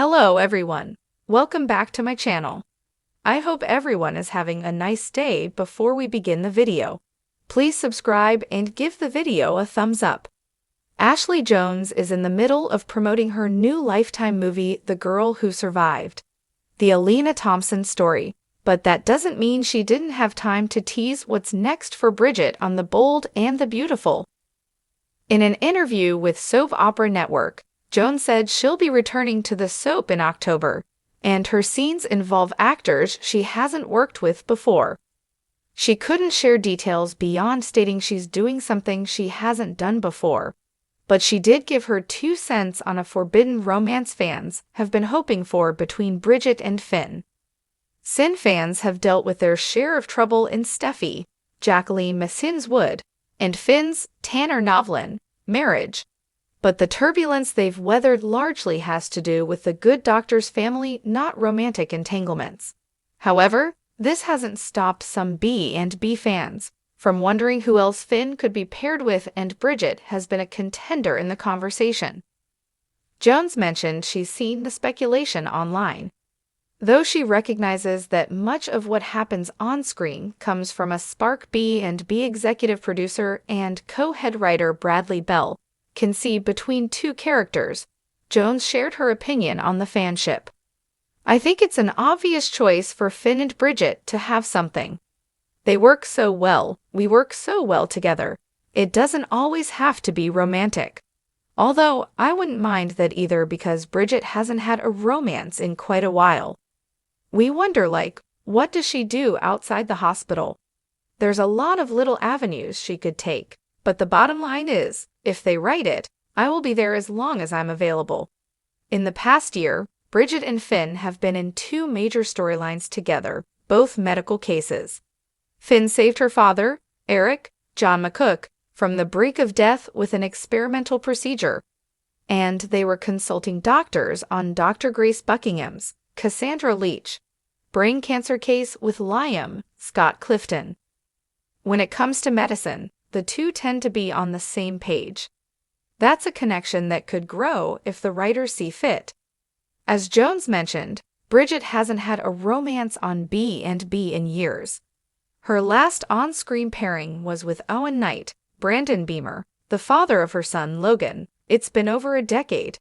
Hello everyone, welcome back to my channel. I hope everyone is having a nice day. Before we begin the video, please subscribe and give the video a thumbs up. Ashley Jones is in the middle of promoting her new Lifetime movie, The Girl Who Survived, the Alina Thompson story, but that doesn't mean she didn't have time to tease what's next for Bridget on The Bold and the Beautiful. In an interview with Soap Opera Network, Jones said she'll be returning to the soap in October, and her scenes involve actors she hasn't worked with before. She couldn't share details beyond stating she's doing something she hasn't done before, but she did give her 2 cents on a forbidden romance fans have been hoping for between Bridget and Finn. Sin fans have dealt with their share of trouble in Steffi, Jacqueline Massin's Wood, and Finn's, Tanner Novlin, marriage. But the turbulence they've weathered largely has to do with the good doctor's family, not romantic entanglements. However, this hasn't stopped some B&B fans from wondering who else Finn could be paired with, and Bridget has been a contender in the conversation. Jones mentioned she's seen the speculation online, though she recognizes that much of what happens on screen comes from a spark. B&B executive producer and co-head writer Bradley Bell can see between 2 characters. Jones shared her opinion on the fanship. "I think it's an obvious choice for Finn and Bridget to have something. They work so well, we work so well together. It doesn't always have to be romantic. Although I wouldn't mind that either, because Bridget hasn't had a romance in quite a while. We wonder, what does she do outside the hospital? There's a lot of little avenues she could take. But the bottom line is, if they write it, I will be there as long as I'm available." In the past year, Bridget and Finn have been in 2 major storylines together, both medical cases. Finn saved her father, Eric, John McCook, from the brink of death with an experimental procedure, and they were consulting doctors on Dr. Grace Buckingham's, Cassandra Leach, brain cancer case with Liam, Scott Clifton. When it comes to medicine, the 2 tend to be on the same page. That's a connection that could grow if the writers see fit. As Jones mentioned, Bridget hasn't had a romance on B&B in years. Her last on-screen pairing was with Owen Knight, Brandon Beamer, the father of her son Logan. It's been over a decade.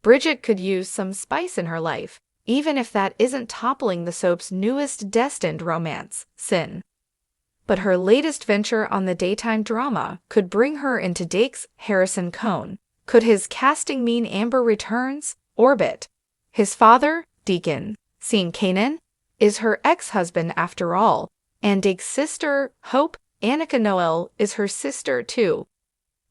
Bridget could use some spice in her life, even if that isn't toppling the soap's newest destined romance, Sin. But her latest venture on the daytime drama could bring her into Dake's Harrison Cohn. Could his casting mean Amber returns? Orbit. His father, Deacon, Sean Kanan, is her ex-husband after all, and Dake's sister, Hope, Annika Noel, is her sister too.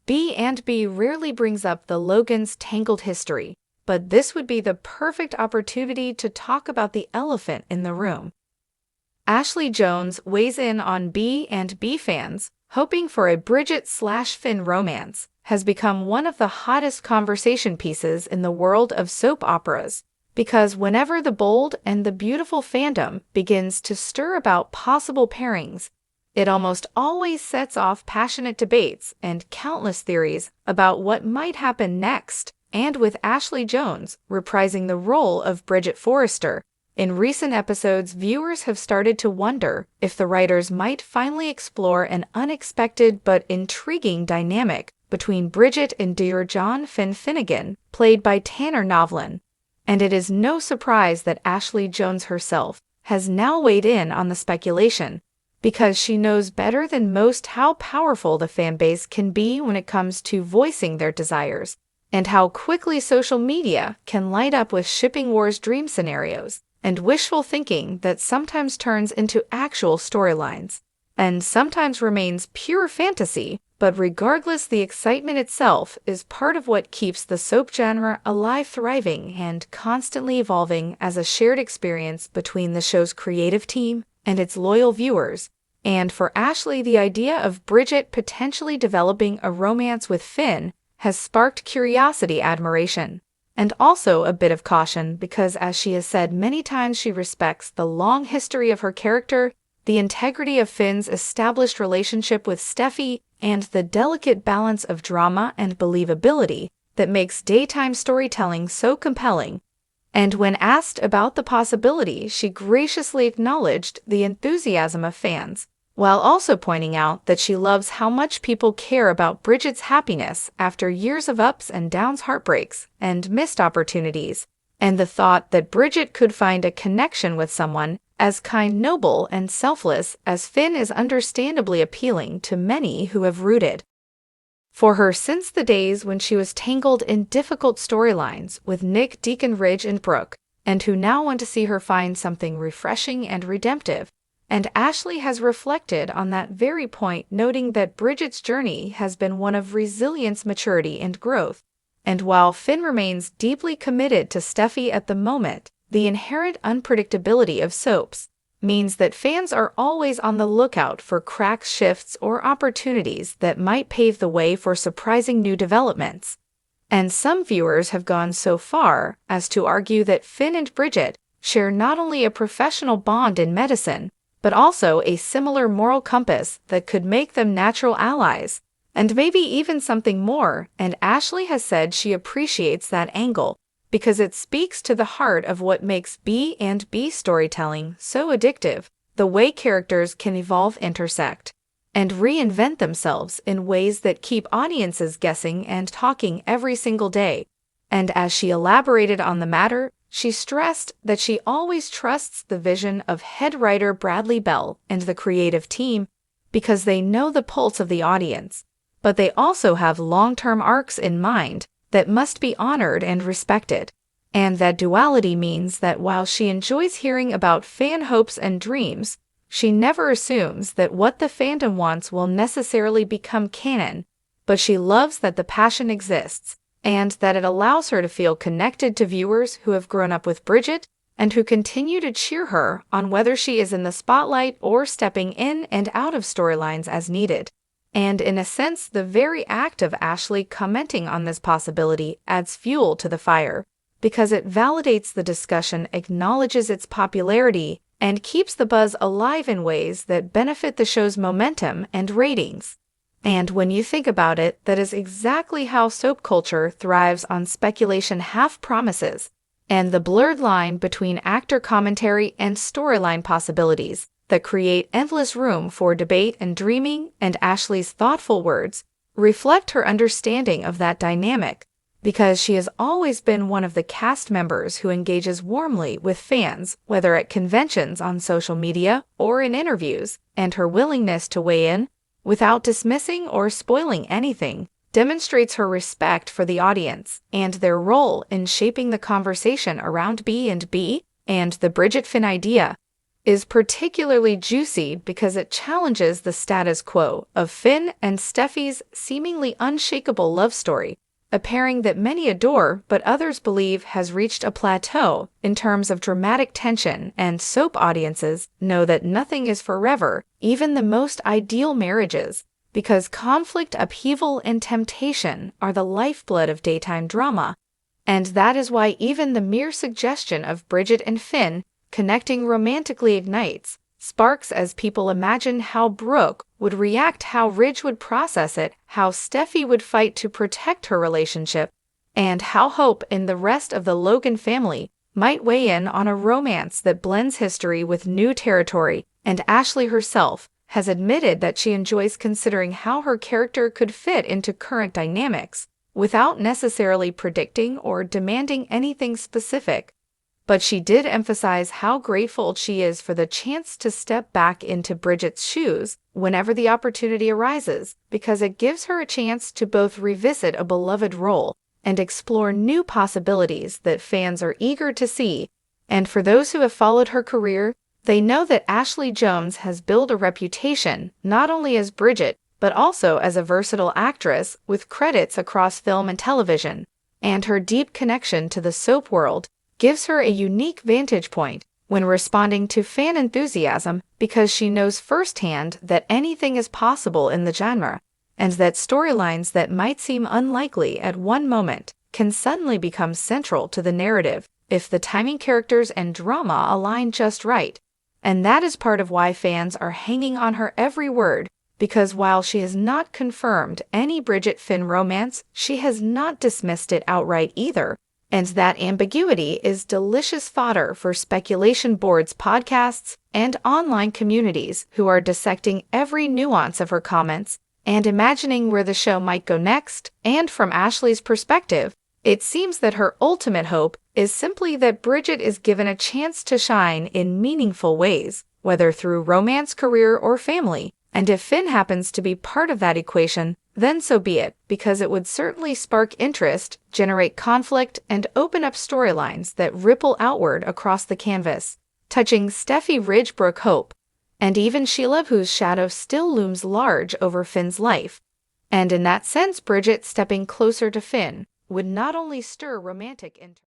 B&B rarely brings up the Logan's tangled history, but this would be the perfect opportunity to talk about the elephant in the room. Ashley Jones weighs in on B&B fans, hoping for a Bridget/Finn romance, has become one of the hottest conversation pieces in the world of soap operas, because whenever The Bold and the Beautiful fandom begins to stir about possible pairings, it almost always sets off passionate debates and countless theories about what might happen next. And with Ashley Jones reprising the role of Bridget Forrester in recent episodes, viewers have started to wonder if the writers might finally explore an unexpected but intriguing dynamic between Bridget and Dear John Finn Finnegan, played by Tanner Novlin. And it is no surprise that Ashley Jones herself has now weighed in on the speculation, because she knows better than most how powerful the fanbase can be when it comes to voicing their desires, and how quickly social media can light up with shipping wars dream scenarios and wishful thinking that sometimes turns into actual storylines, and sometimes remains pure fantasy. But regardless, the excitement itself is part of what keeps the soap genre alive, thriving, and constantly evolving as a shared experience between the show's creative team and its loyal viewers. And for Ashley, the idea of Bridget potentially developing a romance with Finn has sparked curiosity, admiration, and also a bit of caution, because as she has said many times, she respects the long history of her character, the integrity of Finn's established relationship with Steffi, and the delicate balance of drama and believability that makes daytime storytelling so compelling. And when asked about the possibility, she graciously acknowledged the enthusiasm of fans, while also pointing out that she loves how much people care about Bridget's happiness after years of ups and downs, heartbreaks, and missed opportunities, and the thought that Bridget could find a connection with someone as kind, noble, and selfless as Finn is understandably appealing to many who have rooted for her since the days when she was tangled in difficult storylines with Nick, Deacon Ridge, and Brooke, and who now want to see her find something refreshing and redemptive. And Ashley has reflected on that very point, noting that Bridget's journey has been one of resilience, maturity, and growth. And while Finn remains deeply committed to Steffi at the moment, the inherent unpredictability of soaps means that fans are always on the lookout for cracks, shifts, or opportunities that might pave the way for surprising new developments. And some viewers have gone so far as to argue that Finn and Bridget share not only a professional bond in medicine, but also a similar moral compass that could make them natural allies, and maybe even something more. And Ashley has said she appreciates that angle, because it speaks to the heart of what makes B&B storytelling so addictive, the way characters can evolve, intersect, and reinvent themselves in ways that keep audiences guessing and talking every single day. And as she elaborated on the matter, she stressed that she always trusts the vision of head writer Bradley Bell and the creative team because they know the pulse of the audience, but they also have long-term arcs in mind that must be honored and respected. And that duality means that while she enjoys hearing about fan hopes and dreams, she never assumes that what the fandom wants will necessarily become canon, but she loves that the passion exists, and that it allows her to feel connected to viewers who have grown up with Bridget and who continue to cheer her on, whether she is in the spotlight or stepping in and out of storylines as needed. And in a sense, the very act of Ashley commenting on this possibility adds fuel to the fire, because it validates the discussion, acknowledges its popularity, and keeps the buzz alive in ways that benefit the show's momentum and ratings. And when you think about it, that is exactly how soap culture thrives on speculation, half promises, and the blurred line between actor commentary and storyline possibilities that create endless room for debate and dreaming. And Ashley's thoughtful words reflect her understanding of that dynamic, because she has always been one of the cast members who engages warmly with fans, whether at conventions, on social media, or in interviews, and her willingness to weigh in without dismissing or spoiling anything demonstrates her respect for the audience and their role in shaping the conversation around B&B. And the Bridget Finn idea is particularly juicy because it challenges the status quo of Finn and Steffi's seemingly unshakable love story, a pairing that many adore but others believe has reached a plateau in terms of dramatic tension. And soap audiences know that nothing is forever, even the most ideal marriages, because conflict, upheaval, and temptation are the lifeblood of daytime drama. And that is why even the mere suggestion of Bridget and Finn connecting romantically ignites sparks as people imagine how Brooke would react, how Ridge would process it, how Steffi would fight to protect her relationship, and how Hope and the rest of the Logan family might weigh in on a romance that blends history with new territory. And Ashley herself has admitted that she enjoys considering how her character could fit into current dynamics, without necessarily predicting or demanding anything specific. But she did emphasize how grateful she is for the chance to step back into Bridget's shoes whenever the opportunity arises, because it gives her a chance to both revisit a beloved role and explore new possibilities that fans are eager to see. And for those who have followed her career, they know that Ashley Jones has built a reputation not only as Bridget, but also as a versatile actress with credits across film and television. And her deep connection to the soap world gives her a unique vantage point when responding to fan enthusiasm, because she knows firsthand that anything is possible in the genre, and that storylines that might seem unlikely at one moment can suddenly become central to the narrative if the timing, characters, and drama align just right. And that is part of why fans are hanging on her every word, because while she has not confirmed any Bridget Finn romance, she has not dismissed it outright either. And that ambiguity is delicious fodder for speculation boards, podcasts, and online communities who are dissecting every nuance of her comments and imagining where the show might go next. And from Ashley's perspective, it seems that her ultimate hope is simply that Bridget is given a chance to shine in meaningful ways, whether through romance, career, or family. And if Finn happens to be part of that equation, then so be it, because it would certainly spark interest, generate conflict, and open up storylines that ripple outward across the canvas, touching Steffi Ridgebrook Hope, and even Sheila, whose shadow still looms large over Finn's life. And in that sense, Bridget stepping closer to Finn would not only stir romantic interest.